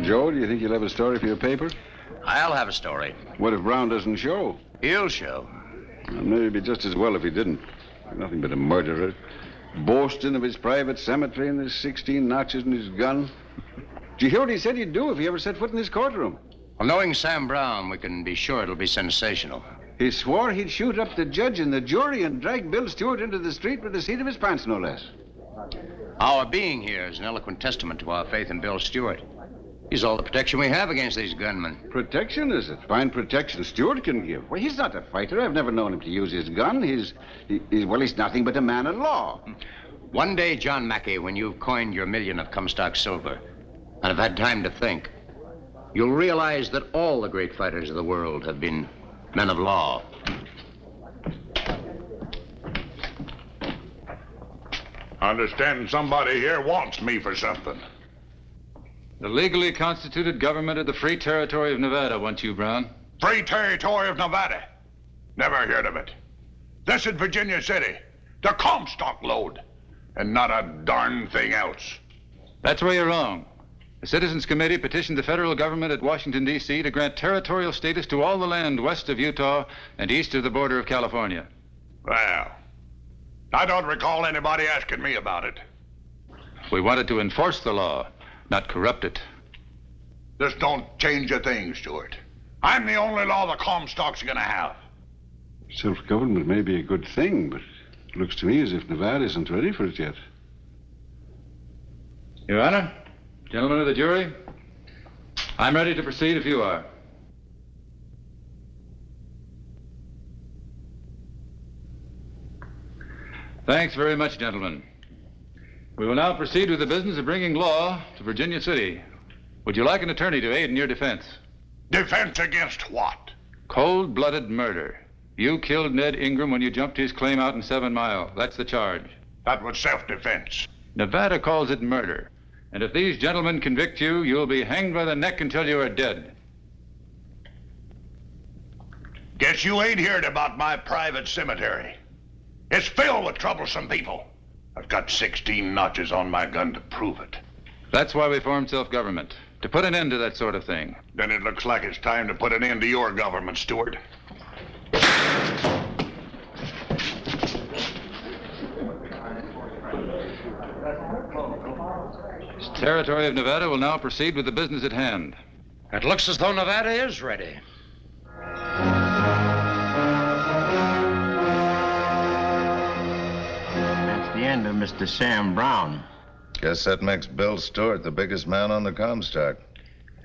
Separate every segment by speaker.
Speaker 1: Joe, do you think you'll have a story for your paper?
Speaker 2: I'll have a story.
Speaker 1: What if Brown doesn't show?
Speaker 2: He'll show.
Speaker 1: Well, maybe it'd be just as well if he didn't. Nothing but a murderer. Boasting of his private cemetery and his 16 notches in his gun. Did you hear what he said he'd do if he ever set foot in his courtroom?
Speaker 2: Well, knowing Sam Brown, we can be sure it'll be sensational.
Speaker 1: He swore he'd shoot up the judge and the jury and drag Bill Stewart into the street with the seat of his pants, no less.
Speaker 2: Our being here is an eloquent testament to our faith in Bill Stewart. He's all the protection we have against these gunmen.
Speaker 1: Protection, is it? Fine protection Stewart can give. Well, he's not a fighter. I've never known him to use his gun. He's nothing but a man of law.
Speaker 2: One day, John Mackey, when you've coined your million of Comstock silver and have had time to think, you'll realize that all the great fighters of the world have been men of law.
Speaker 3: I understand somebody here wants me for something.
Speaker 4: The legally constituted government of the Free Territory of Nevada wants you, Brown.
Speaker 3: Free Territory of Nevada? Never heard of it. This is Virginia City, the Comstock lode, and not a darn thing else.
Speaker 4: That's where you're wrong. The Citizens Committee petitioned the federal government at Washington, D.C. to grant territorial status to all the land west of Utah and east of the border of California.
Speaker 3: Well, I don't recall anybody asking me about it.
Speaker 4: We wanted to enforce the law, not corrupt it.
Speaker 3: This don't change a thing, Stewart. I'm the only law the Comstock's gonna have.
Speaker 1: Self-government may be a good thing, but it looks to me as if Nevada isn't ready for it yet.
Speaker 4: Your Honor, gentlemen of the jury, I'm ready to proceed if you are. Thanks very much, gentlemen. We will now proceed with the business of bringing law to Virginia City. Would you like an attorney to aid in your defense?
Speaker 3: Defense against what?
Speaker 4: Cold-blooded murder. You killed Ned Ingram when you jumped his claim out in 7 Mile. That's the charge.
Speaker 3: That was self-defense.
Speaker 4: Nevada calls it murder. And if these gentlemen convict you, you'll be hanged by the neck until you are dead.
Speaker 3: Guess you ain't heard about my private cemetery. It's filled with troublesome people. I've got 16 notches on my gun to prove it.
Speaker 4: That's why we formed self-government, to put an end to that sort of thing.
Speaker 3: Then it looks like it's time to put an end to your government, Stewart.
Speaker 4: This territory of Nevada will now proceed with the business at hand.
Speaker 2: It looks as though Nevada is ready.
Speaker 5: The end of Mr. Sam Brown.
Speaker 6: Guess that makes Bill Stewart the biggest man on the Comstock.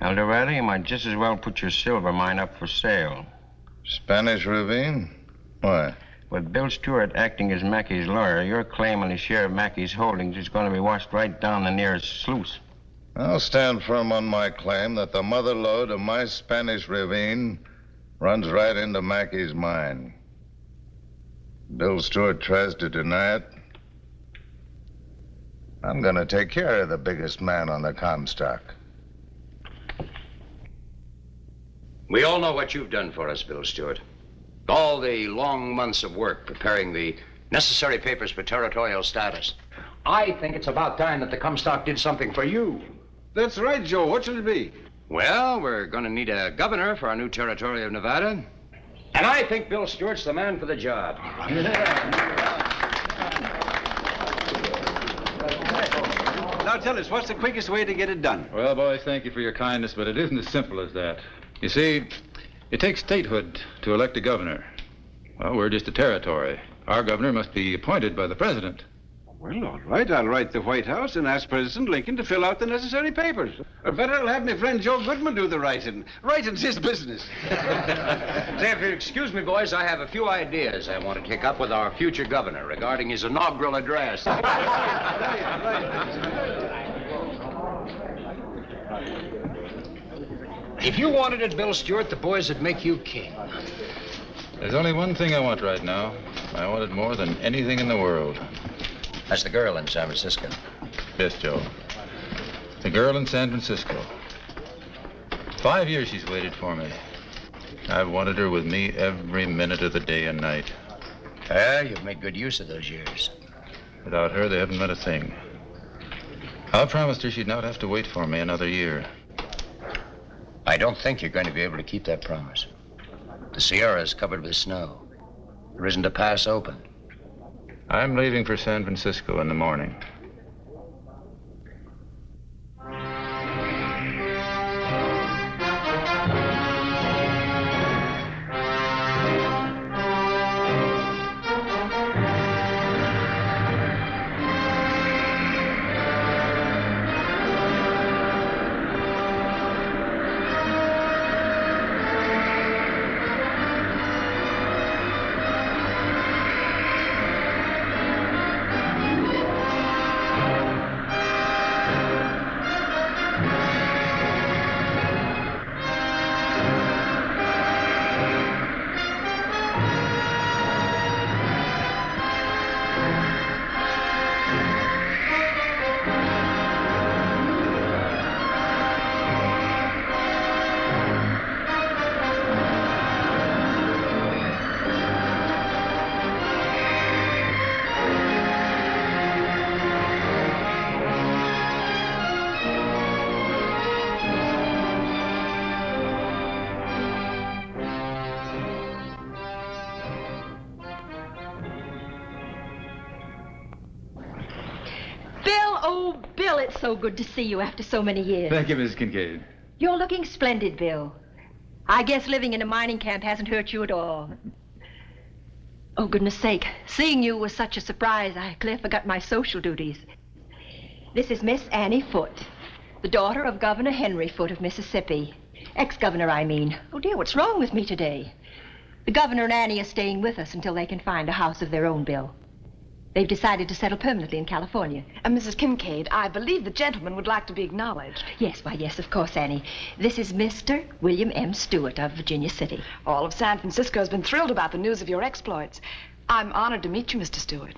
Speaker 5: Eldorado, you might just as well put your silver mine up for sale.
Speaker 6: Spanish Ravine? Why?
Speaker 5: With Bill Stewart acting as Mackey's lawyer, your claim on his share of Mackey's holdings is going to be washed right down the nearest sluice.
Speaker 6: I'll stand firm on my claim that the mother lode of my Spanish Ravine runs right into Mackey's mine. Bill Stewart tries to deny it. I'm going to take care of the biggest man on the Comstock.
Speaker 2: We all know what you've done for us, Bill Stewart. All the long months of work preparing the necessary papers for territorial status. I think it's about time that the Comstock did something for you.
Speaker 1: That's right, Joe. What should it be?
Speaker 2: Well, we're going to need a governor for our new territory of Nevada. And I think Bill Stewart's the man for the job.
Speaker 1: Now tell us, what's the quickest way to get it done?
Speaker 4: Well, boys, thank you for your kindness, but it isn't as simple as that. You see, it takes statehood to elect a governor. Well, we're just a territory. Our governor must be appointed by the president.
Speaker 1: Well, all right. I'll write the White House and ask President Lincoln to fill out the necessary papers. Or better, I'll have my friend Joe Goodman do the writing. Writing's his business.
Speaker 2: Say, if you'll excuse me, boys, I have a few ideas I want to take up with our future governor regarding his inaugural address. If you wanted it, Bill Stewart, the boys would make you king.
Speaker 4: There's only one thing I want right now. I want it more than anything in the world.
Speaker 2: That's the girl in San Francisco.
Speaker 4: Yes, Joe. The girl in San Francisco. 5 years she's waited for me. I've wanted her with me every minute of the day and night.
Speaker 2: Yeah, you've made good use of those years.
Speaker 4: Without her, they haven't meant a thing. I promised her she'd not have to wait for me another year.
Speaker 2: I don't think you're going to be able to keep that promise. The Sierra is covered with snow. There isn't a pass open.
Speaker 4: I'm leaving for San Francisco in the morning.
Speaker 7: It's so good to see you after so many years.
Speaker 4: Thank you, Mrs. Kincaid.
Speaker 7: You're looking splendid, Bill. I guess living in a mining camp hasn't hurt you at all. Oh, goodness sake. Seeing you was such a surprise, I clear forgot my social duties. This is Miss Annie Foote, the daughter of Governor Henry Foote of Mississippi. Ex-governor, I mean. Oh, dear, what's wrong with me today? The governor and Annie are staying with us until they can find a house of their own, Bill. They've decided to settle permanently in California.
Speaker 8: Mrs. Kincaid, I believe the gentleman would like to be acknowledged.
Speaker 7: Yes, why, yes, of course, Annie. This is Mr. William M. Stewart of Virginia City.
Speaker 8: All of San Francisco has been thrilled about the news of your exploits. I'm honored to meet you, Mr. Stewart.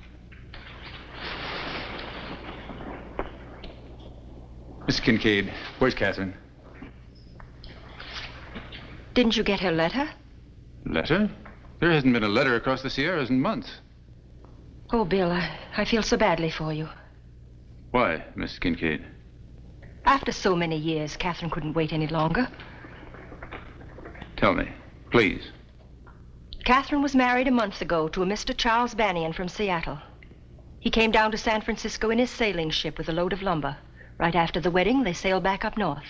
Speaker 4: Miss Kincaid, where's Catherine?
Speaker 7: Didn't you get her letter?
Speaker 4: Letter? There hasn't been a letter across the Sierras in months.
Speaker 7: Oh, Bill, I feel so badly for you.
Speaker 4: Why, Miss Kincaid?
Speaker 7: After so many years, Catherine couldn't wait any longer.
Speaker 4: Tell me, please.
Speaker 7: Catherine was married a month ago to a Mr. Charles Bannion from Seattle. He came down to San Francisco in his sailing ship with a load of lumber. Right after the wedding, they sailed back up north.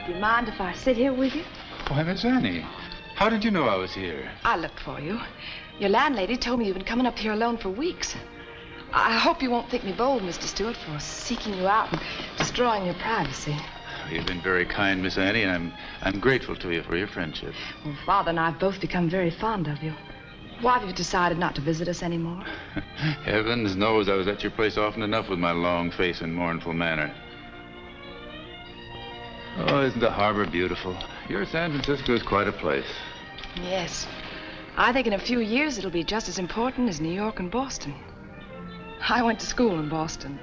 Speaker 8: Do you mind if I sit here with you?
Speaker 4: Why, Miss Annie, how did you know I was here?
Speaker 8: I looked for you. Your landlady told me you've been coming up here alone for weeks. I hope you won't think me bold, Mr. Stewart, for seeking you out and destroying your privacy.
Speaker 4: You've been very kind, Miss Annie, and I'm grateful to you for your friendship.
Speaker 8: Well, Father and I have both become very fond of you. Why have you decided not to visit us anymore?
Speaker 4: Heavens knows I was at your place often enough with my long face and mournful manner. Oh, isn't the harbor beautiful? Your San Francisco is quite a place.
Speaker 8: Yes. I think in a few years it'll be just as important as New York and Boston. I went to school in Boston.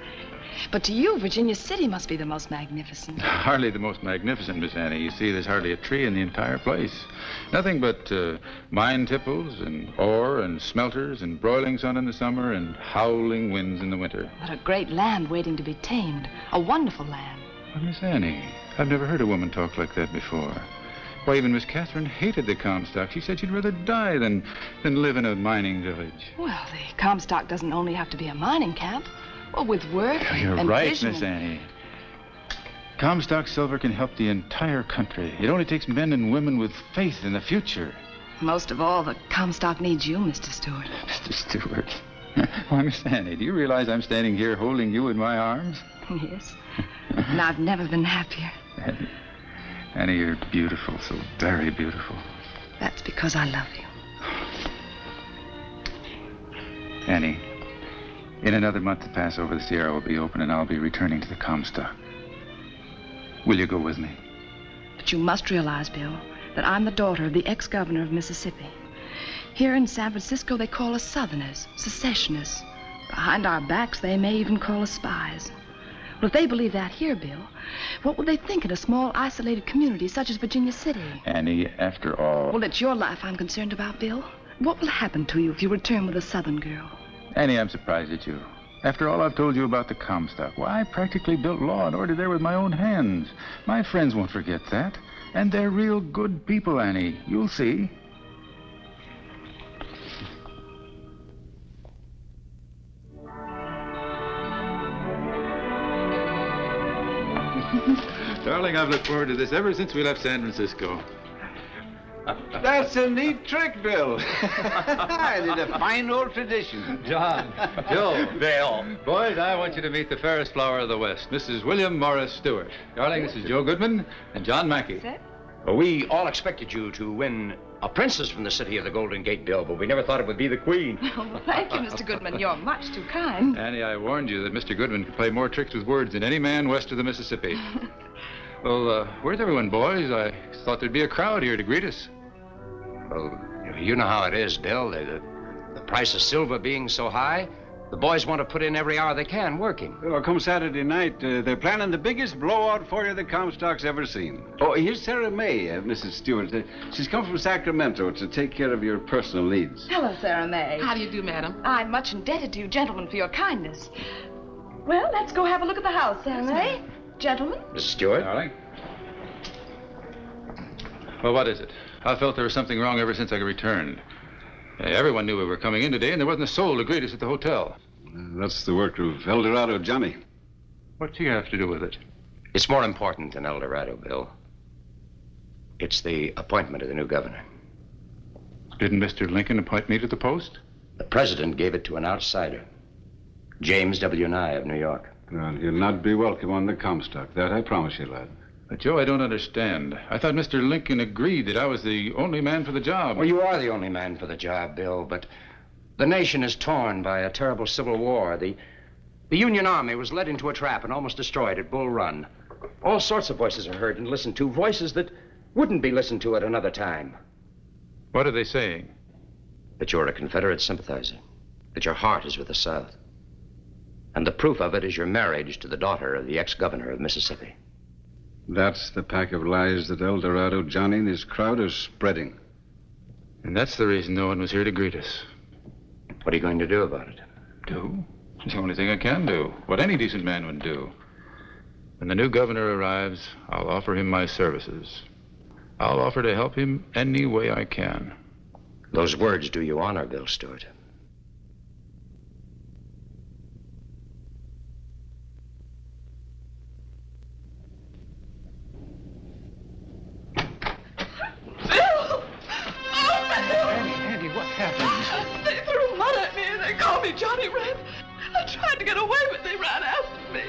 Speaker 8: But to you, Virginia City must be the most magnificent.
Speaker 4: Hardly the most magnificent, Miss Annie. You see, there's hardly a tree in the entire place. Nothing but mine tipples and ore and smelters and broiling sun in the summer and howling winds in the winter.
Speaker 8: What a great land waiting to be tamed. A wonderful land.
Speaker 4: Well, Miss Annie, I've never heard a woman talk like that before. Why, even Miss Catherine hated the Comstock. She said she'd rather die than live in a mining village.
Speaker 8: Well, the Comstock doesn't only have to be a mining camp. Well, with work
Speaker 4: You're
Speaker 8: and
Speaker 4: right,
Speaker 8: vision
Speaker 4: Miss Annie. Comstock silver can help the entire country. It only takes men and women with faith in the future.
Speaker 8: Most of all, the Comstock needs you, Mr. Stewart.
Speaker 4: Mr. Stewart. Why, Miss Annie, do you realize I'm standing here holding you in my arms?
Speaker 8: Yes. And I've never been happier.
Speaker 4: Annie, you're beautiful, so very beautiful.
Speaker 8: That's because I love you.
Speaker 4: Annie, in another month the pass over the Sierra will be open and I'll be returning to the Comstock. Will you go with me?
Speaker 8: But you must realize, Bill, that I'm the daughter of the ex-governor of Mississippi. Here in San Francisco, they call us Southerners, secessionists. Behind our backs, they may even call us spies. Well, if they believe that here, Bill, what will they think in a small, isolated community such as Virginia City?
Speaker 4: Annie, after all...
Speaker 8: Well, it's your life I'm concerned about, Bill. What will happen to you if you return with a Southern girl?
Speaker 4: Annie, I'm surprised at you. After all I've told you about the Comstock, why, I practically built law and order there with my own hands. My friends won't forget that. And they're real good people, Annie. You'll see. Darling, I've looked forward to this ever since we left San Francisco.
Speaker 1: That's a neat trick, Bill. It's a fine old tradition.
Speaker 4: John, Joe, Bill. Boys, I want you to meet the fairest flower of the West, Mrs. William Morris Stewart. Darling, this is Joe Goodman and John Mackey.
Speaker 2: Well, we all expected you to win a princess from the city of the Golden Gate, Bill, but we never thought it would be the queen.
Speaker 8: Oh, thank you, Mr. Goodman. You're much too kind.
Speaker 4: Annie, I warned you that Mr. Goodman could play more tricks with words than any man west of the Mississippi. Well, where's everyone, boys? I thought there'd be a crowd here to greet us.
Speaker 2: Well, you know how it is, Bill. The price of silver being so high, the boys want to put in every hour they can working.
Speaker 1: Well, come Saturday night, they're planning the biggest blowout for you the Comstock's ever seen. Oh, here's Sarah May, Mrs. Stewart. She's come from Sacramento to take care of your personal needs.
Speaker 8: Hello, Sarah May.
Speaker 9: How do you do, madam?
Speaker 8: I'm much indebted to you gentlemen for your kindness. Well, let's go have a look at the house, Sarah May. Gentlemen?
Speaker 2: Mrs. Stewart?
Speaker 4: Darling? Well, what is it? I felt there was something wrong ever since I returned. Everyone knew we were coming in today, and there wasn't a soul to greet us at the hotel.
Speaker 1: That's the work of El Dorado Johnny.
Speaker 4: What's he have to do with it?
Speaker 2: It's more important than El Dorado, Bill. It's the appointment of the new governor.
Speaker 4: Didn't Mr. Lincoln appoint me to the post?
Speaker 2: The president gave it to an outsider, James W. Nye of New York.
Speaker 1: Well, you'll not be welcome on the Comstock. That I promise you, lad.
Speaker 4: But, Joe, I don't understand. I thought Mr. Lincoln agreed that I was the only man for the job.
Speaker 2: Well, you are the only man for the job, Bill, but the nation is torn by a terrible civil war. The Union Army was led into a trap and almost destroyed at Bull Run. All sorts of voices are heard and listened to, voices that wouldn't be listened to at another time.
Speaker 4: What are they saying?
Speaker 2: That you're a Confederate sympathizer, that your heart is with the South. And the proof of it is your marriage to the daughter of the ex-governor of Mississippi.
Speaker 1: That's the pack of lies that El Dorado Johnny and his crowd are spreading.
Speaker 4: And that's the reason no one was here to greet us.
Speaker 2: What are you going to do about it?
Speaker 4: Do? It's the only thing I can do. What any decent man would do. When the new governor arrives, I'll offer him my services. I'll offer to help him any way I can.
Speaker 2: Those words do you honor, Bill Stewart.
Speaker 9: They threw mud at me and they called me Johnny Red. I tried to get away, but they ran after me.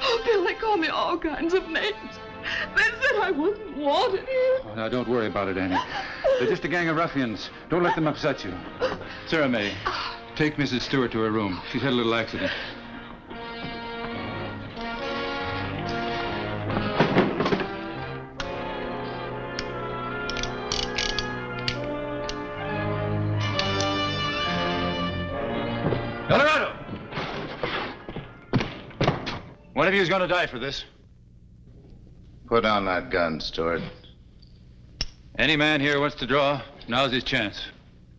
Speaker 9: Oh, Bill, they called me all kinds of names. They said I wasn't wanted here.
Speaker 4: Oh, now, don't worry about it, Annie. They're just a gang of ruffians. Don't let them upset you. Sarah May, take Mrs. Stewart to her room. She's had a little accident.
Speaker 10: Colorado! One of you is going to die for this.
Speaker 6: Put down that gun, Stewart.
Speaker 4: Any man here wants to draw, now's his chance.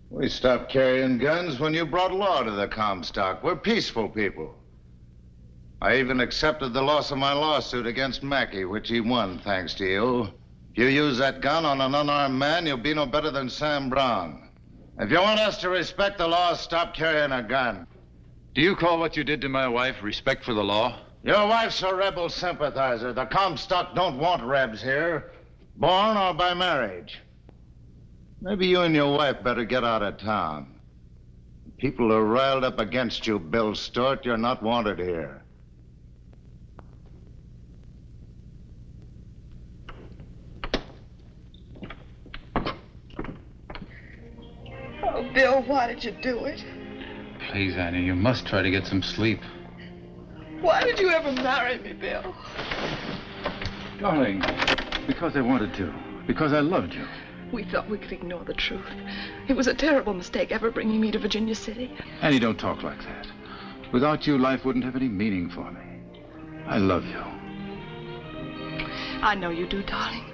Speaker 6: We stopped carrying guns when you brought law to the Comstock. We're peaceful people. I even accepted the loss of my lawsuit against Mackey, which he won, thanks to you. If you use that gun on an unarmed man, you'll be no better than Sam Brown. If you want us to respect the law, stop carrying a gun.
Speaker 4: Do you call what you did to my wife respect for the law?
Speaker 6: Your wife's a rebel sympathizer. The Comstock don't want rebs here, born or by marriage. Maybe you and your wife better get out of town. People are riled up against you, Bill Stewart. You're not wanted here.
Speaker 9: Oh, Bill, why did you do it?
Speaker 4: Please, Annie, you must try to get some sleep.
Speaker 9: Why did you ever marry me, Bill?
Speaker 4: Darling, because I wanted to. Because I loved you.
Speaker 8: We thought we could ignore the truth. It was a terrible mistake ever bringing me to Virginia City.
Speaker 4: Annie, don't talk like that. Without you, life wouldn't have any meaning for me. I love you.
Speaker 8: I know you do, darling.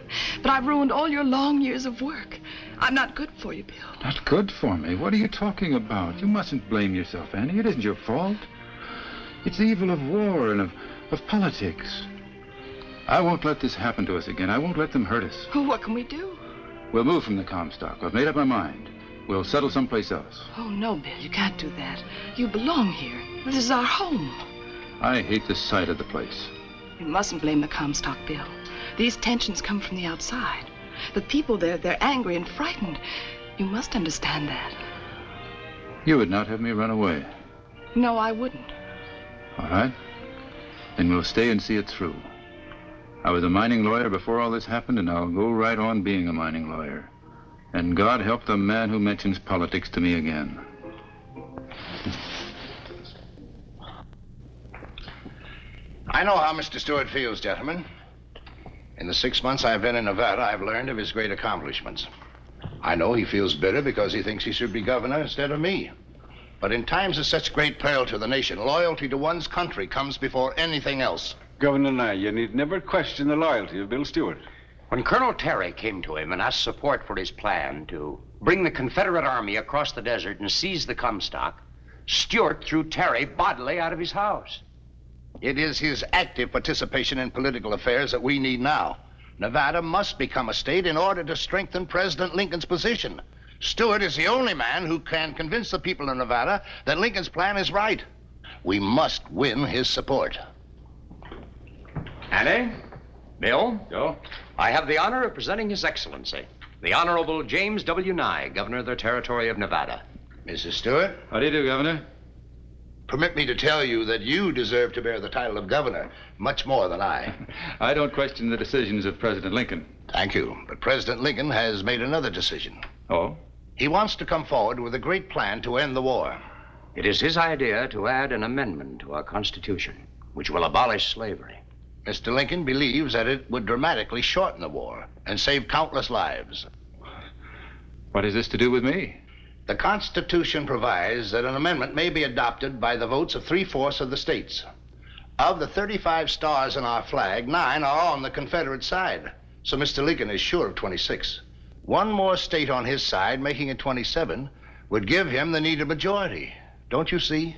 Speaker 8: But I've ruined all your long years of work. I'm not good for you, Bill.
Speaker 4: Not good for me? What are you talking about? You mustn't blame yourself, Annie. It isn't your fault. It's the evil of war and of politics. I won't let this happen to us again. I won't let them hurt us.
Speaker 8: Well, what can we do?
Speaker 4: We'll move from the Comstock. I've made up my mind. We'll settle someplace else.
Speaker 8: Oh, no, Bill, you can't do that. You belong here. This is our home.
Speaker 4: I hate the sight of the place.
Speaker 8: You mustn't blame the Comstock, Bill. These tensions come from the outside. The people there, they're angry and frightened. You must understand that.
Speaker 4: You would not have me run away.
Speaker 8: No, I wouldn't.
Speaker 4: All right. Then we'll stay and see it through. I was a mining lawyer before all this happened, and I'll go right on being a mining lawyer. And God help the man who mentions politics to me again.
Speaker 2: I know how Mr. Stewart feels, gentlemen. In the 6 months I've been in Nevada, I've learned of his great accomplishments. I know he feels bitter because he thinks he should be governor instead of me. But in times of such great peril to the nation, loyalty to one's country comes before anything else.
Speaker 1: Governor Nye, you need never question the loyalty of Bill Stewart.
Speaker 2: When Colonel Terry came to him and asked support for his plan to bring the Confederate Army across the desert and seize the Comstock, Stewart threw Terry bodily out of his house. It is his active participation in political affairs that we need now. Nevada must become a state in order to strengthen President Lincoln's position. Stewart is the only man who can convince the people of Nevada that Lincoln's plan is right. We must win his support. Annie? Bill?
Speaker 4: Joe?
Speaker 2: I have the honor of presenting His Excellency, the Honorable James W. Nye, Governor of the Territory of Nevada. Mrs. Stewart?
Speaker 4: How do you do, Governor?
Speaker 2: Permit me to tell you that you deserve to bear the title of governor much more than I.
Speaker 4: I don't question the decisions of President Lincoln.
Speaker 2: Thank you. But President Lincoln has made another decision.
Speaker 4: Oh?
Speaker 2: He wants to come forward with a great plan to end the war. It is his idea to add an amendment to our Constitution, which will abolish slavery. Mr. Lincoln believes that it would dramatically shorten the war and save countless lives.
Speaker 4: What has this to do with me?
Speaker 2: The Constitution provides that an amendment may be adopted by the votes of 3/4 of the states. Of the 35 stars in our flag, 9 are on the Confederate side. So Mr. Lincoln is sure of 26. One more state on his side, making it 27, would give him the needed majority. Don't you see?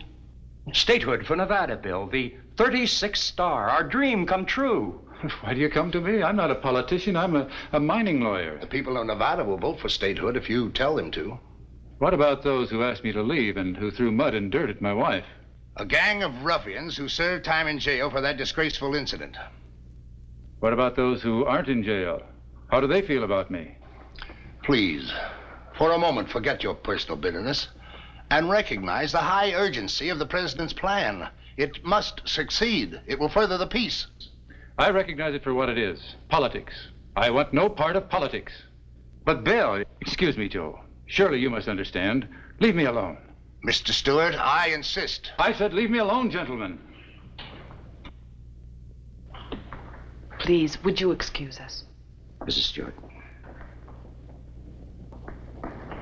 Speaker 2: Statehood for Nevada, Bill. The 36th star. Our dream come true.
Speaker 4: Why do you come to me? I'm not a politician. I'm a mining lawyer.
Speaker 2: The people of Nevada will vote for statehood if you tell them to.
Speaker 4: What about those who asked me to leave and who threw mud and dirt at my wife?
Speaker 2: A gang of ruffians who served time in jail for that disgraceful incident.
Speaker 4: What about those who aren't in jail? How do they feel about me?
Speaker 2: Please, for a moment, forget your personal bitterness and recognize the high urgency of the president's plan. It must succeed. It will further the peace.
Speaker 4: I recognize it for what it is. Politics. I want no part of politics. But Bill, excuse me, Joe. Surely you must understand. Leave me alone.
Speaker 2: Mr. Stewart, I insist.
Speaker 4: I said leave me alone, gentlemen.
Speaker 8: Please, would you excuse us?
Speaker 2: Mrs. Stewart.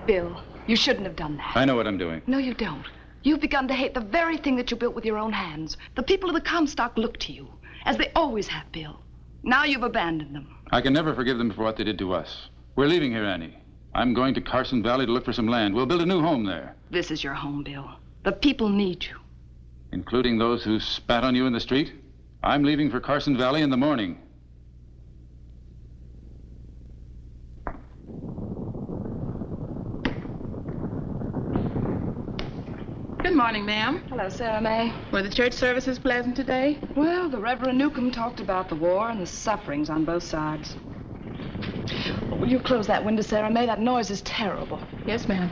Speaker 8: Bill, you shouldn't have done that.
Speaker 4: I know what I'm doing.
Speaker 8: No, you don't. You've begun to hate the very thing that you built with your own hands. The people of the Comstock look to you, as they always have, Bill. Now you've abandoned them.
Speaker 4: I can never forgive them for what they did to us. We're leaving here, Annie. I'm going to Carson Valley to look for some land. We'll build a new home there.
Speaker 8: This is your home, Bill. The people need you.
Speaker 4: Including those who spat on you in the street? I'm leaving for Carson Valley in the morning.
Speaker 11: Good morning, ma'am.
Speaker 8: Hello, Sarah May.
Speaker 11: Were the church services pleasant today?
Speaker 8: Well, the Reverend Newcomb talked about the war and the sufferings on both sides. Will you close that window, Sarah May? That noise is terrible.
Speaker 11: Yes, ma'am.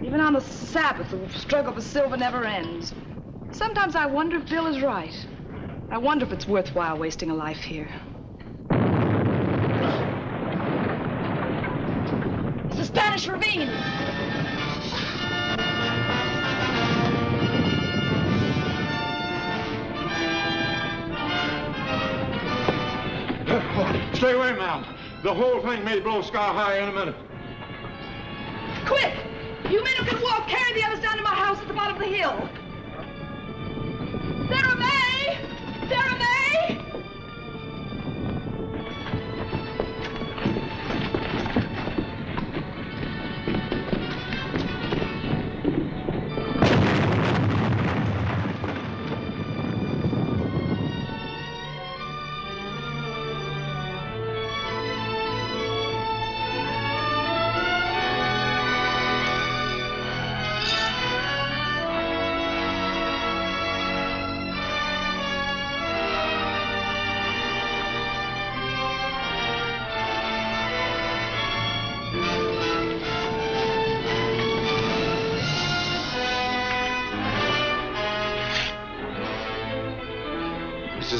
Speaker 8: Even on the Sabbath, the struggle for silver never ends. Sometimes I wonder if Bill is right. I wonder if it's worthwhile wasting a life here. It's the Spanish Ravine!
Speaker 12: Stay away, ma'am. The whole thing may blow sky high in a minute.
Speaker 8: Quick! You men who can walk, carry the others down to my house at the bottom of the hill. Sarah May! Sarah May!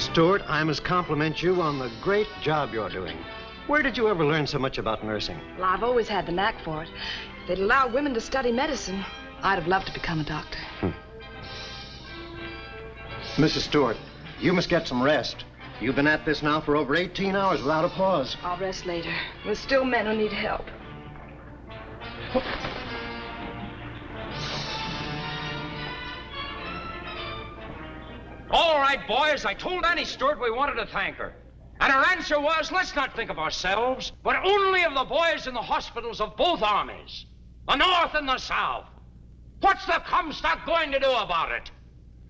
Speaker 13: Stewart, I must compliment you on the great job you're doing. Where did you ever learn so much about nursing?
Speaker 8: Well, I've always had the knack for it. If they'd allowed women to study medicine, I'd have loved to become a doctor.
Speaker 13: Mrs. Stewart, you must get some rest. You've been at this now for over 18 hours without a pause.
Speaker 8: I'll rest later. There's still men who need help.
Speaker 2: All right, boys, I told Annie Stewart we wanted to thank her. And her answer was, let's not think of ourselves, but only of the boys in the hospitals of both armies, the North and the South. What's the Comstock going to do about it?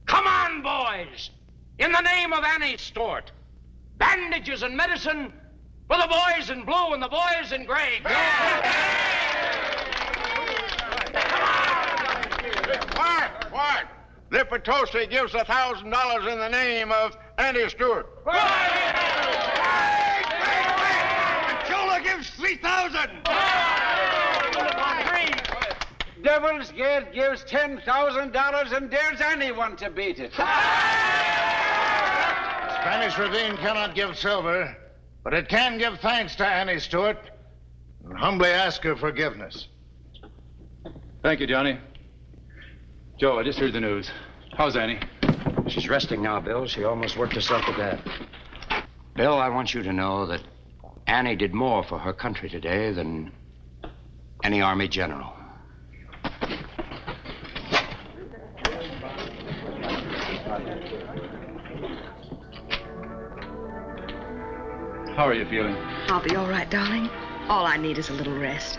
Speaker 2: Come on, boys, in the name of Annie Stewart. Bandages and medicine for the boys in blue and the boys in gray.
Speaker 12: Quiet! Lipatosi gives $1,000 in the name of Annie Stewart.
Speaker 3: Chola gives 3,000.
Speaker 14: Devil's Gate gives $10,000 and dares anyone to beat it.
Speaker 6: Spanish Ravine cannot give silver, but it can give thanks to Annie Stewart and humbly ask her forgiveness.
Speaker 4: Thank you, Johnny. Joe, I just heard the news. How's Annie?
Speaker 2: She's resting now, Bill. She almost worked herself to death. Bill, I want you to know that Annie did more for her country today than any Army general.
Speaker 4: How are you feeling?
Speaker 8: I'll be all right, darling. All I need is a little rest.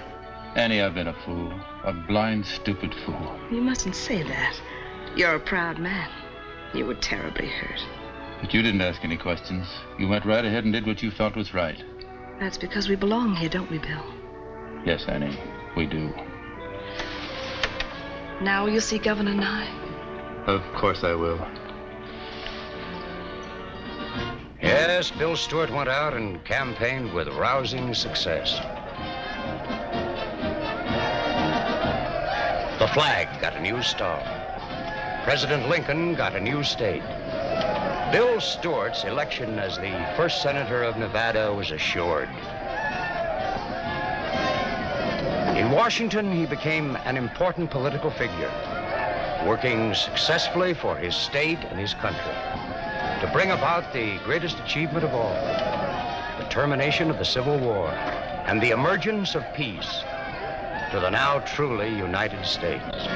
Speaker 4: Annie, I've been a fool. A blind, stupid fool.
Speaker 8: You mustn't say that. You're a proud man. You were terribly hurt.
Speaker 4: But you didn't ask any questions. You went right ahead and did what you felt was right.
Speaker 8: That's because we belong here, don't we, Bill?
Speaker 4: Yes, Annie, we do.
Speaker 8: Now will you see Governor Nye?
Speaker 4: Of course I will.
Speaker 2: Yes, Bill Stewart went out and campaigned with rousing success. The flag got a new star. President Lincoln got a new state. Bill Stewart's election as the first senator of Nevada was assured. In Washington, he became an important political figure, working successfully for his state and his country to bring about the greatest achievement of all, the termination of the Civil War and the emergence of peace to the now truly United States.